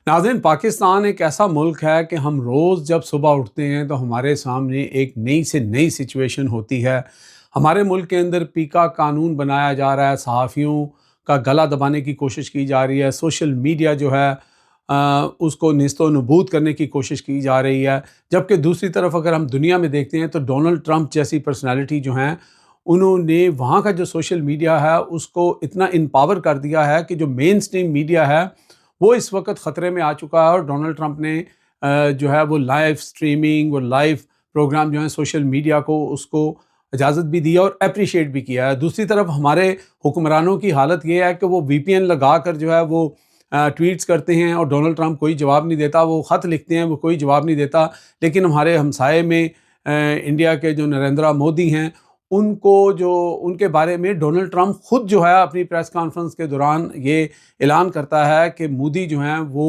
नाज़रीन, पाकिस्तान एक ऐसा मुल्क है कि हम रोज़ जब सुबह उठते हैं तो हमारे सामने एक नई से नई सिचुएशन होती है। हमारे मुल्क के अंदर पीका कानून बनाया जा रहा है, सहाफ़ियों का गला दबाने की कोशिश की जा रही है, सोशल मीडिया जो है उसको निस्तो नबूद करने की कोशिश की जा रही है। जबकि दूसरी तरफ अगर हम दुनिया में देखते हैं तो डोनाल्ड ट्रंप जैसी पर्सनैलिटी जो हैं, उन्होंने वहाँ का जो सोशल मीडिया है उसको इतना एम्पावर कर दिया है कि जो मेन स्ट्रीम मीडिया है वो इस वक्त ख़तरे में आ चुका है। और डोनाल्ड ट्रंप ने जो है वो लाइव स्ट्रीमिंग और लाइव प्रोग्राम जो है सोशल मीडिया को उसको इजाज़त भी दी है और अप्रिशिएट भी किया है। दूसरी तरफ हमारे हुक्मरानों की हालत ये है कि वो वीपीएन लगा कर जो है वो ट्वीट्स करते हैं और डोनाल्ड ट्रंप कोई जवाब नहीं देता, वो ख़त लिखते हैं, वो कोई जवाब नहीं देता। लेकिन हमारे हमसाए में इंडिया के जो नरेंद्र मोदी हैं, उनको जो उनके बारे में डोनाल्ड ट्रंप खुद जो है अपनी प्रेस कॉन्फ्रेंस के दौरान ये ऐलान करता है कि मोदी जो हैं वो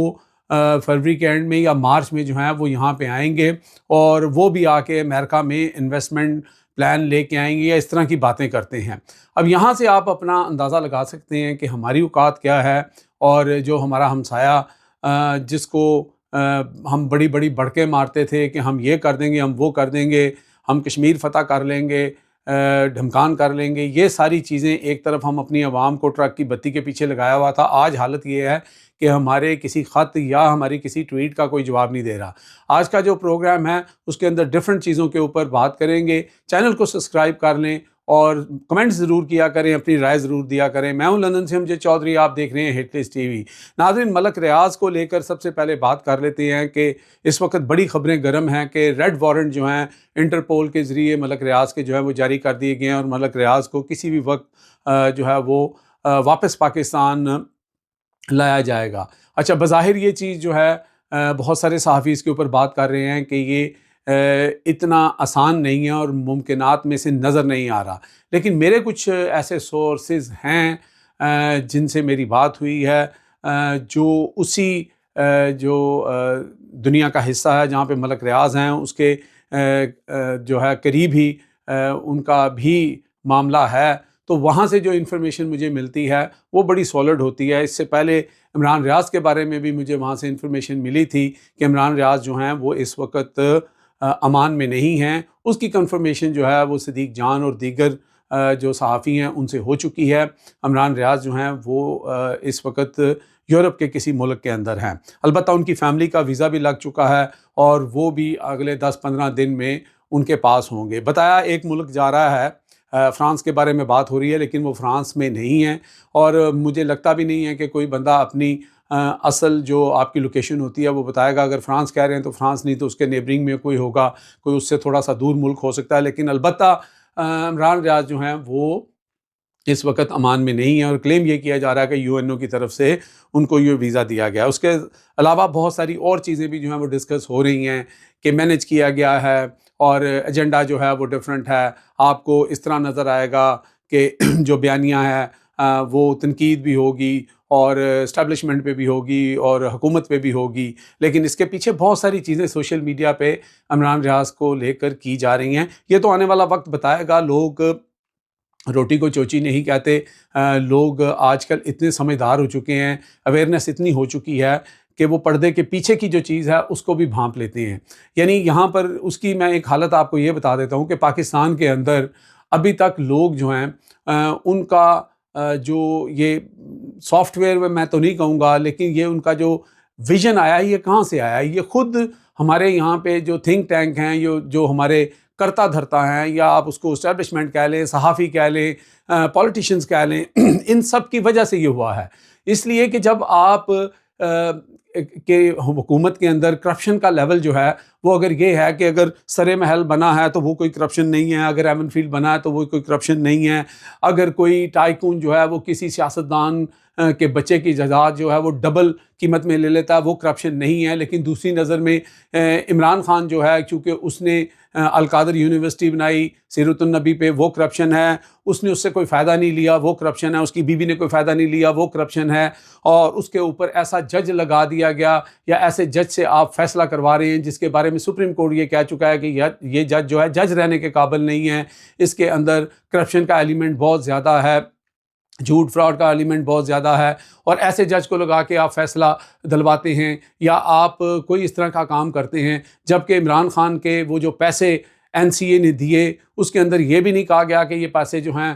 फरवरी के एंड में या मार्च में जो हैं वो यहाँ पे आएंगे और वो भी आके अमेरिका में इन्वेस्टमेंट प्लान लेके आएंगे या इस तरह की बातें करते हैं। अब यहाँ से आप अपना अंदाज़ा लगा सकते हैं कि हमारी औकात क्या है। और जो हमारा हमसाया जिसको हम बड़ी बड़ी बड़के मारते थे कि हम ये कर देंगे, हम वो कर देंगे, हम कश्मीर फ़तह कर लेंगे, ढमकान कर लेंगे, ये सारी चीज़ें एक तरफ हम अपनी आवाम को ट्रक की बत्ती के पीछे लगाया हुआ था। आज हालत ये है कि हमारे किसी ख़त या हमारी किसी ट्वीट का कोई जवाब नहीं दे रहा। आज का जो प्रोग्राम है उसके अंदर डिफरेंट चीज़ों के ऊपर बात करेंगे। चैनल को सब्सक्राइब कर लें और कमेंट्स ज़रूर किया करें, अपनी राय ज़रूर दिया करें। मैं हूं लंदन से अमजद चौधरी, आप देख रहे हैं हिटलिस्ट टीवी। नाज़रीन, मलक रियाज़ को लेकर सबसे पहले बात कर लेते हैं कि इस वक्त बड़ी खबरें गर्म हैं कि रेड वारंट जो हैं इंटरपोल के ज़रिए मलक रियाज़ के जो है वो जारी कर दिए गए हैं और मलक रियाज़ को किसी भी वक्त जो है वो वापस पाकिस्तान लाया जाएगा। अच्छा, बज़ाहिर ये चीज़ जो है बहुत सारे सहाफ़ी इसके ऊपर बात कर रहे हैं कि ये इतना आसान नहीं है और मुमकिनात में से नज़र नहीं आ रहा। लेकिन मेरे कुछ ऐसे सोर्सेज़ हैं जिनसे मेरी बात हुई है, जो उसी दुनिया का हिस्सा है जहाँ पे मलक रियाज़ हैं उसके जो है करीब ही उनका भी मामला है। तो वहाँ से जो इन्फॉर्मेशन मुझे मिलती है वो बड़ी सॉलिड होती है। इससे पहले इमरान रियाज़ के बारे में भी मुझे वहाँ से इन्फॉर्मेशन मिली थी कि इमरान रियाज़ जो हैं वो इस वक्त अमान में नहीं हैं। उसकी कंफर्मेशन जो है वो सिद्दीक़ जान और दीगर जो सहाफ़ी हैं उनसे हो चुकी है। इमरान रियाज़ जो हैं वो इस वक्त यूरोप के किसी मुल्क के अंदर हैं। अलबत्ता उनकी फ़ैमिली का वीज़ा भी लग चुका है और वो भी अगले 10-15 दिन में उनके पास होंगे। बताया एक मुल्क जा रहा है, फ़्रांस के बारे में बात हो रही है, लेकिन वो फ़्रांस में नहीं है और मुझे लगता भी नहीं है कि कोई बंदा अपनी असल जो आपकी लोकेशन होती है वो बताएगा। अगर फ़्रांस कह रहे हैं तो फ़्रांस नहीं तो उसके नेबरिंग में कोई होगा, कोई उससे थोड़ा सा दूर मुल्क हो सकता है। लेकिन अलबत्ता इमरान रियाज़ जो हैं वो इस वक्त अमान में नहीं है और क्लेम ये किया जा रहा है कि यूएनओ की तरफ से उनको ये वीज़ा दिया गया। उसके अलावा बहुत सारी और चीज़ें भी जो हैं वो डिस्कस हो रही हैं कि मैनेज किया गया है और एजेंडा जो है वो डिफरेंट है। आपको इस तरह नज़र आएगा कि जो बयानियाँ हैं वो तनकीद भी होगी और इस्टेब्लिशमेंट पे भी होगी और हुकूमत पे भी होगी। लेकिन इसके पीछे बहुत सारी चीज़ें सोशल मीडिया पे इमरान रियाज़ को लेकर की जा रही हैं। ये तो आने वाला वक्त बताएगा। लोग रोटी को चोची नहीं कहते। लोग आजकल इतने समझदार हो चुके हैं, अवेयरनेस इतनी हो चुकी है कि वो पर्दे के पीछे की जो चीज़ है उसको भी भांप लेते हैं। यानी यहाँ पर उसकी मैं एक हालत आपको ये बता देता हूँ कि पाकिस्तान के अंदर अभी तक लोग जो हैं उनका जो ये सॉफ्टवेयर में मैं तो नहीं कहूँगा, लेकिन ये उनका जो विज़न आया है ये कहाँ से आया है? ये खुद हमारे यहाँ पे जो थिंक टैंक हैं, जो हमारे करता धरता हैं, या आप उसको एस्टेब्लिशमेंट कह लें, सहाफ़ी कह लें, पॉलिटिशियंस कह लें, इन सब की वजह से ये हुआ है। इसलिए कि जब आप के हुकूमत के अंदर करप्शन का लेवल जो है वो अगर ये है कि अगर सरे महल बना है तो वो कोई करप्शन नहीं है, अगर एमन फील्ड बना है तो वो कोई करप्शन नहीं है, अगर कोई टाइकून जो है वो किसी सियासतदान के बच्चे की जायदाद जो है वो डबल कीमत में ले लेता है, वो करप्शन नहीं है। लेकिन दूसरी नज़र में इमरान खान जो है, क्योंकि उसने अलकादर यूनिवर्सिटी बनाई सीरतुन नबी पे, वो करप्शन है। उसने उससे कोई फ़ायदा नहीं लिया, वो करप्शन है। उसकी बीवी ने कोई फ़ायदा नहीं लिया, वो करप्शन है। और उसके ऊपर ऐसा जज लगा दिया गया या ऐसे जज से आप फैसला करवा रहे हैं जिसके बारे में सुप्रीम कोर्ट ये कह चुका है कि ये जज जो है जज रहने के काबिल नहीं है, इसके अंदर करप्शन का एलिमेंट बहुत ज़्यादा है। جھوٹ فراڈ کا ایلیمنٹ بہت زیادہ ہے، اور ایسے جج کو لگا کے آپ فیصلہ دلواتے ہیں یا آپ کوئی اس طرح کا کام کرتے ہیں، جبکہ عمران خان کے وہ جو پیسے NCA نے دیے اس کے اندر یہ بھی نہیں کہا گیا کہ یہ پیسے جو ہیں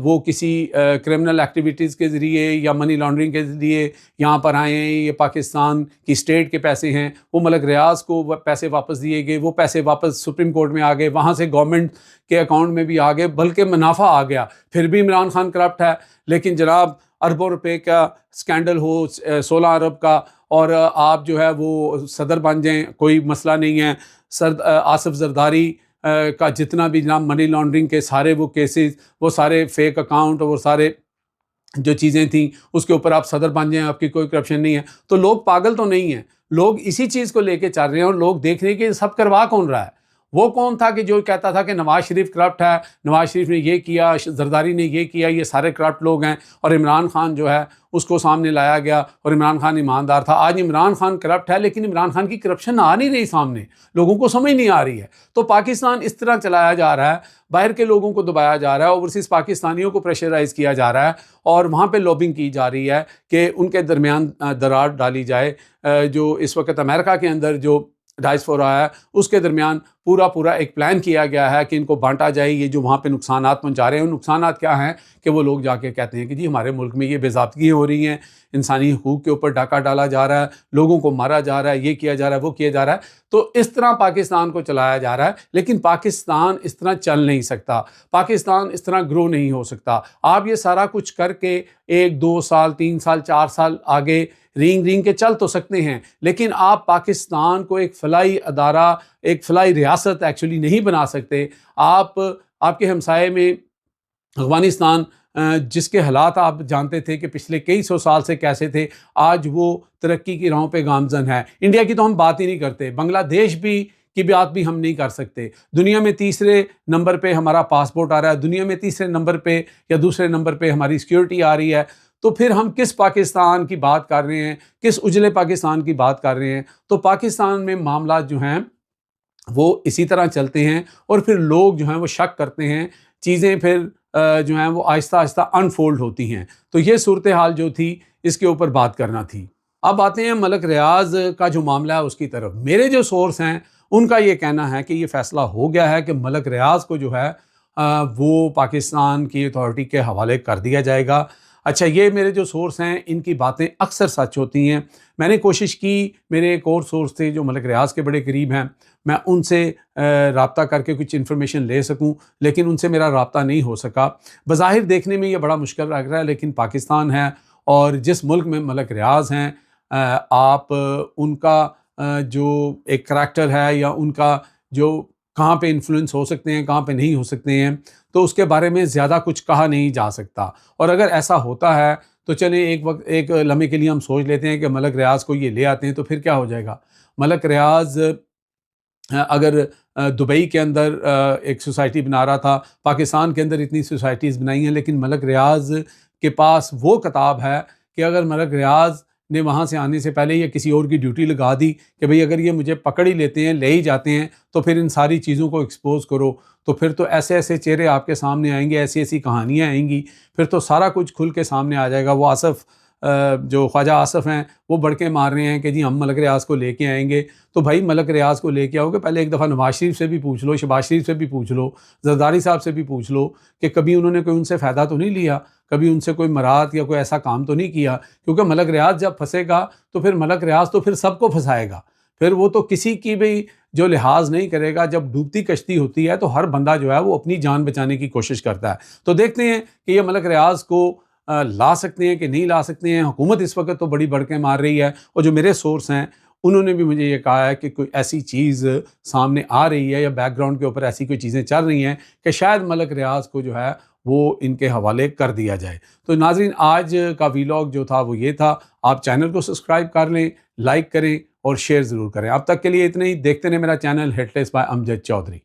وہ کسی کرمنل ایکٹیویٹیز کے ذریعے یا منی لانڈرنگ کے ذریعے یہاں پر آئے ہیں، یہ پاکستان کی اسٹیٹ کے پیسے ہیں۔ وہ ملک ریاض کو پیسے واپس دیے گئے، وہ پیسے واپس سپریم کورٹ میں آ گئے، وہاں سے گورنمنٹ کے اکاؤنٹ میں بھی آ گئے، بلکہ منافع آ گیا۔ پھر بھی عمران خان کرپٹ ہے، لیکن جناب اربوں روپے کا اسکینڈل ہو، 16 ارب کا، اور آپ جو ہے وہ صدر بن جائیں، کوئی مسئلہ نہیں ہے۔ آصف زرداری کا جتنا بھی جناب منی لانڈرنگ کے سارے وہ کیسز، وہ سارے فیک اکاؤنٹ، وہ سارے جو چیزیں تھیں اس کے اوپر آپ صدر بن جائیں، آپ کی کوئی کرپشن نہیں ہے، تو لوگ پاگل تو نہیں ہیں، لوگ اسی چیز کو لے کے چل رہے ہیں، اور لوگ دیکھ رہے ہیں کہ سب کروا کون رہا ہے۔ وہ کون تھا کہ جو کہتا تھا کہ نواز شریف کرپٹ ہے، نواز شریف نے یہ کیا، زرداری نے یہ کیا، یہ سارے کرپٹ لوگ ہیں، اور عمران خان جو ہے اس کو سامنے لایا گیا، اور عمران خان ایماندار تھا۔ آج عمران خان کرپٹ ہے، لیکن عمران خان کی کرپشن آ نہیں رہی سامنے، لوگوں کو سمجھ نہیں آ رہی ہے۔ تو پاکستان اس طرح چلایا جا رہا ہے، باہر کے لوگوں کو دبایا جا رہا ہے، اوورسیز پاکستانیوں کو پریشرائز کیا جا رہا ہے، اور وہاں پہ لابنگ کی جا رہی ہے کہ ان کے درمیان درار ڈالی جائے۔ جو اس وقت امریکہ کے اندر جو ڈائسپورا ہے اس کے درمیان پورا ایک پلان کیا گیا ہے کہ ان کو بانٹا جائے۔ یہ جو وہاں پہ نقصانات پہنچا رہے ہیں، ان نقصانات کیا ہیں کہ وہ لوگ جا کے کہتے ہیں کہ جی ہمارے ملک میں یہ بے ضابطگیاں ہو رہی ہیں، انسانی حقوق کے اوپر ڈاکہ ڈالا جا رہا ہے، لوگوں کو مارا جا رہا ہے، یہ کیا جا رہا ہے، وہ کیا جا رہا ہے۔ تو اس طرح پاکستان کو چلایا جا رہا ہے، لیکن پاکستان اس طرح چل نہیں سکتا، پاکستان اس طرح گرو نہیں ہو سکتا۔ آپ یہ سارا کچھ کر کے 1 2 سال 3 سال 4 سال آگے رینگ کے چل تو سکتے ہیں، لیکن آپ پاکستان کو ایک فلاحی ادارہ، ایک فلاحی ریاست ایکچولی نہیں بنا سکتے۔ آپ کے ہمسائے میں افغانستان، جس کے حالات آپ جانتے تھے کہ پچھلے کئی سو سال سے کیسے تھے، آج وہ ترقی کی راہوں پہ گامزن ہے۔ انڈیا کی تو ہم بات ہی نہیں کرتے، بنگلہ دیش کی بات بھی ہم نہیں کر سکتے۔ دنیا میں تیسرے نمبر پہ ہمارا پاسپورٹ آ رہا ہے، دنیا میں تیسرے نمبر پہ یا دوسرے نمبر پہ ہماری سیکیورٹی آ رہی ہے۔ تو پھر ہم کس پاکستان کی بات کر رہے ہیں، کس اجلے پاکستان کی بات کر رہے ہیں؟ تو پاکستان میں معاملات جو ہیں وہ اسی طرح چلتے ہیں، اور پھر لوگ جو ہیں وہ شک کرتے ہیں، چیزیں پھر جو ہیں وہ آہستہ آہستہ انفولڈ ہوتی ہیں۔ تو یہ صورتحال جو تھی اس کے اوپر بات کرنا تھی۔ اب آتے ہیں ملک ریاض کا جو معاملہ ہے اس کی طرف۔ میرے جو سورس ہیں ان کا یہ کہنا ہے کہ یہ فیصلہ ہو گیا ہے کہ ملک ریاض کو جو ہے وہ پاکستان کی اتھارٹی کے حوالے کر دیا جائے گا۔ اچھا، یہ میرے جو سورس ہیں ان کی باتیں اکثر سچ ہوتی ہیں۔ میں نے کوشش کی، میرے ایک اور سورس تھے جو ملک ریاض کے بڑے قریب ہیں، میں ان سے رابطہ کر کے کچھ انفارمیشن لے سکوں، لیکن ان سے میرا رابطہ نہیں ہو سکا۔ بظاہر دیکھنے میں یہ بڑا مشکل لگ رہا ہے، لیکن پاکستان ہے، اور جس ملک میں ملک ریاض ہیں، آپ ان کا جو ایک کریکٹر ہے یا ان کا جو کہاں پہ انفلوئنس ہو سکتے ہیں، کہاں پہ نہیں ہو سکتے ہیں، تو اس کے بارے میں زیادہ کچھ کہا نہیں جا سکتا۔ اور اگر ایسا ہوتا ہے تو چلیں ایک لمحے کے لیے ہم سوچ لیتے ہیں کہ ملک ریاض کو یہ لے آتے ہیں، تو پھر کیا ہو جائے گا؟ ملک ریاض اگر دبئی کے اندر ایک سوسائٹی بنا رہا تھا، پاکستان کے اندر اتنی سوسائٹیز بنائی ہیں، لیکن ملک ریاض کے پاس وہ کتاب ہے کہ اگر ملک ریاض نے وہاں سے آنے سے پہلے یا کسی اور کی ڈیوٹی لگا دی کہ بھئی اگر یہ مجھے پکڑ ہی لیتے ہیں، لے ہی جاتے ہیں، تو پھر ان ساری چیزوں کو ایکسپوز کرو، تو پھر تو ایسے ایسے چہرے آپ کے سامنے آئیں گے، ایسی ایسی کہانیاں آئیں گی، پھر تو سارا کچھ کھل کے سامنے آ جائے گا۔ وہ آصف جو خواجہ آصف ہیں وہ بڑکے مار رہے ہیں کہ جی ہم ملک ریاض کو لے کے آئیں گے، تو بھائی ملک ریاض کو لے کے آؤ گے، پہلے ایک دفعہ نواز شریف سے بھی پوچھ لو، شہباز شریف سے بھی پوچھ لو، زرداری صاحب سے بھی پوچھ لو کہ کبھی انہوں نے کوئی ان سے فائدہ تو نہیں لیا، کبھی ان سے کوئی مراد یا کوئی ایسا کام تو نہیں کیا، کیونکہ ملک ریاض جب پھنسے گا تو پھر ملک ریاض تو پھر سب کو پھنسائے گا، پھر وہ تو کسی کی بھی جو لحاظ نہیں کرے گا۔ جب ڈوبتی کشتی ہوتی ہے تو ہر بندہ جو ہے وہ اپنی جان بچانے کی کوشش کرتا ہے۔ تو دیکھتے ہیں کہ یہ ملک ریاض کو لا سکتے ہیں کہ نہیں لا سکتے ہیں۔ حکومت اس وقت تو بڑی بڑکیں مار رہی ہے، اور جو میرے سورس ہیں انہوں نے بھی مجھے یہ کہا ہے کہ کوئی ایسی چیز سامنے آ رہی ہے یا بیک گراؤنڈ کے اوپر ایسی کوئی چیزیں چل رہی ہیں کہ شاید ملک ریاض کو جو ہے وہ ان کے حوالے کر دیا جائے۔ تو ناظرین، آج کا ویلاگ جو تھا وہ یہ تھا۔ آپ چینل کو سبسکرائب کر لیں، لائک کریں اور شیئر ضرور کریں۔ اب تک کے لیے اتنے ہی۔ دیکھتے رہیں میرا channel headless by Amjad Chaudhry.